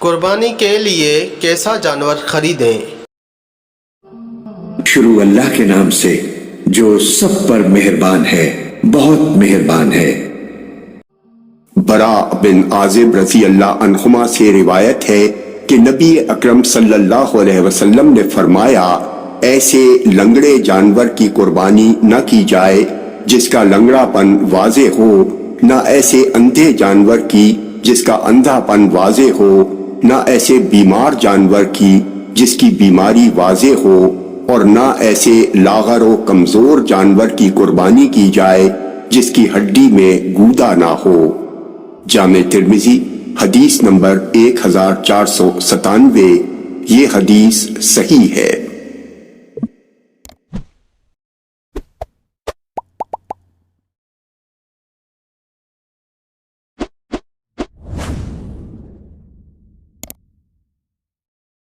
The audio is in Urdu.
قربانی کے لیے کیسا جانور خریدیں؟ شروع اللہ کے نام سے جو سب پر مہربان ہے، بہت مہربان ہے۔ برا بن عازب رضی اللہ عنہما سے روایت ہے کہ نبی اکرم صلی اللہ علیہ وسلم نے فرمایا، ایسے لنگڑے جانور کی قربانی نہ کی جائے جس کا لنگڑا پن واضح ہو، نہ ایسے اندھے جانور کی جس کا اندھا پن واضح ہو، نہ ایسے بیمار جانور کی جس کی بیماری واضح ہو، اور نہ ایسے لاغر و کمزور جانور کی قربانی کی جائے جس کی ہڈی میں گودا نہ ہو۔ جامع ترمذی حدیث نمبر 1497۔ یہ حدیث صحیح ہے۔